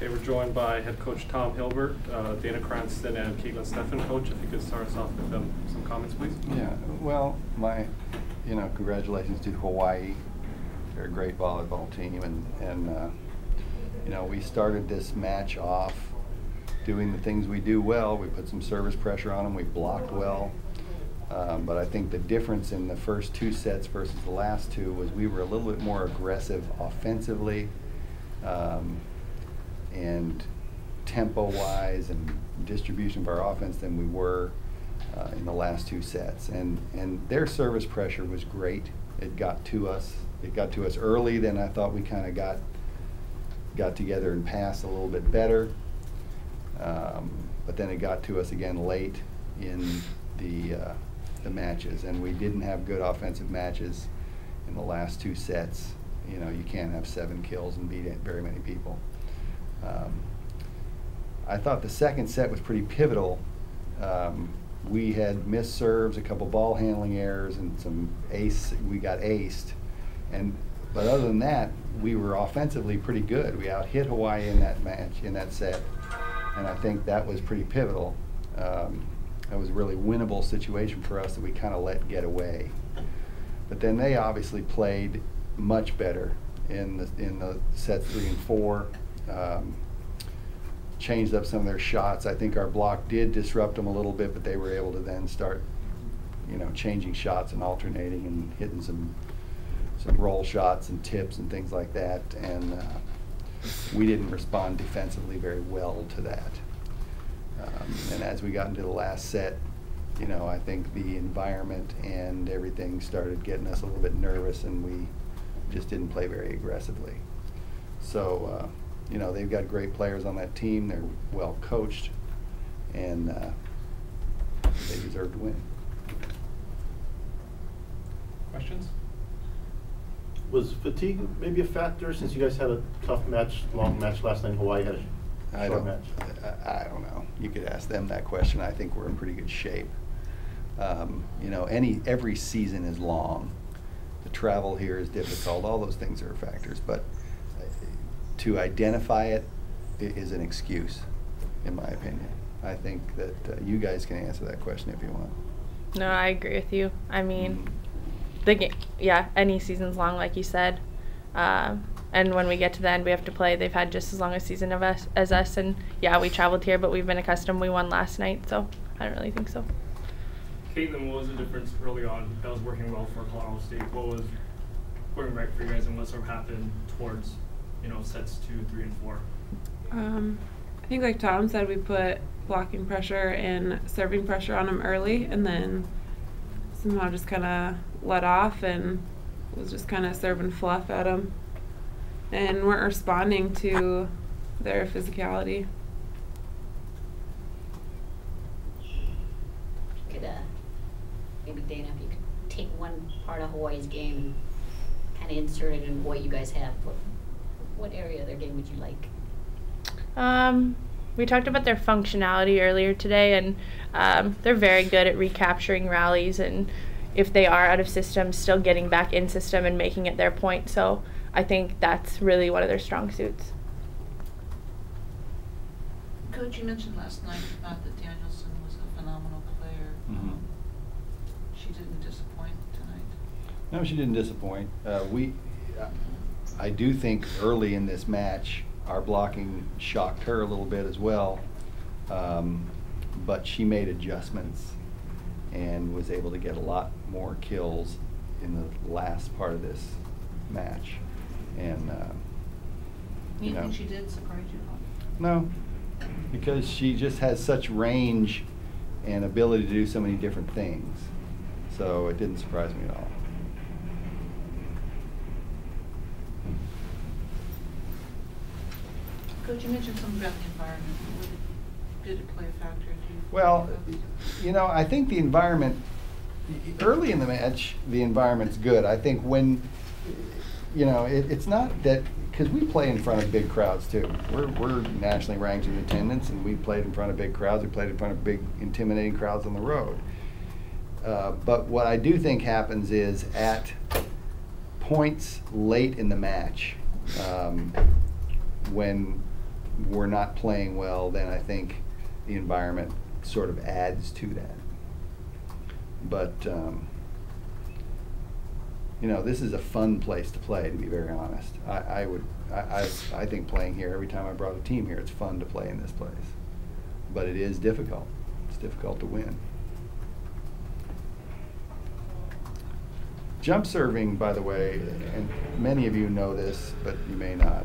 Okay, we're joined by head coach Tom Hilbert, Dana Cranston, and Katelyn Steffan. Coach, if you could start us off with some comments, please. Yeah, well, congratulations to Hawaii. They're a great volleyball team, and we started this match off doing the things we do well. We put some service pressure on them. We blocked well. But I think the difference in the first two sets versus the last two was we were a little bit more aggressive offensively and tempo-wise and distribution of our offense than we were in the last two sets. And their service pressure was great. It got to us. It got to us early. Then I thought we kind of got together and passed a little bit better. But then it got to us again late in the matches, and we didn't have good offensive matches in the last two sets. You can't have 7 kills and beat very many people. I thought the second set was pretty pivotal. We had missed serves, a couple ball handling errors, and we got aced. But other than that, we were offensively pretty good. We out-hit Hawaii in that match, in that set, and I think that was pretty pivotal. That was a really winnable situation for us that we kind of let get away. But then they obviously played much better in the sets 3 and 4. Changed up some of their shots. I think our block did disrupt them a little bit, but they were able to then start, changing shots and alternating and hitting some roll shots and tips and things like that. And we didn't respond defensively very well to that. And as we got into the last set, I think the environment and everything started getting us a little bit nervous, and we just didn't play very aggressively. So, they've got great players on that team. They're well coached, and they deserve to win. Questions? Was fatigue maybe a factor, since you guys had a tough match, long match last night in Hawaii, had a short match? I don't know. You could ask them that question. I think we're in pretty good shape. Every season is long. The travel here is difficult. All those things are factors, but to identify it is an excuse, in my opinion. I think that you guys can answer that question if you want. No, I agree with you. I mean, any season's long, like you said. And when we get to the end, we have to play. They've had just as long a season as us. And, yeah, we traveled here, but we've been accustomed. We won last night, so I don't really think so. Katelyn, what was the difference early on that was working well for Colorado State? What was going right for you guys, and what sort of happened towards, sets 2, 3, and 4? I think, like Tom said, we put blocking pressure and serving pressure on them early, and then somehow just kind of let off and was just kind of serving fluff at them, and weren't responding to their physicality. Maybe Dana, if you could take one part of Hawaii's game and kind of insert it in what you guys have, what area of their game would you like? We talked about their functionality earlier today, and they're very good at recapturing rallies, and if they are out of system, still getting back in system and making it their point. So I think that's really one of their strong suits. Coach, you mentioned last night about that Danielson was a phenomenal player. Mm-hmm. She didn't disappoint tonight. No, she didn't disappoint. I do think early in this match, our blocking shocked her a little bit as well, but she made adjustments and was able to get a lot more kills in the last part of this match. And you think she did surprise you? No, because she just has such range and ability to do so many different things. So it didn't surprise me at all. Coach, you mentioned something about the environment. Did it play a factor? Well, I think the environment, early in the match, the environment's good. I think when, it's not that, because we play in front of big crowds too. We're nationally ranked in attendance, and we played in front of big crowds. We played in front of big, intimidating crowds on the road. But what I do think happens is at points late in the match, when we're not playing well, then I think the environment sort of adds to that. But, you know, this is a fun place to play, to be very honest. I think playing here, every time I brought a team here, it's fun to play in this place. But it is difficult. It's difficult to win. Jump serving, by the way, and many of you know this, but you may not.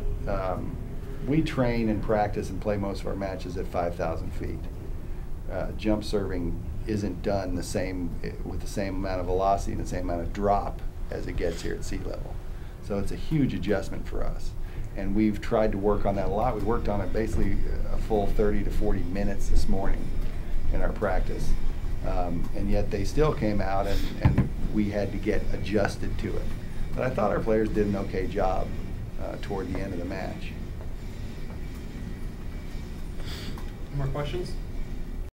We train and practice and play most of our matches at 5,000 feet. Jump serving isn't done with the same amount of velocity and the same amount of drop as it gets here at sea level. So it's a huge adjustment for us. And we've tried to work on that a lot. We worked on it basically a full 30 to 40 minutes this morning in our practice. And yet they still came out and we had to get adjusted to it. But I thought our players did an okay job toward the end of the match. More questions?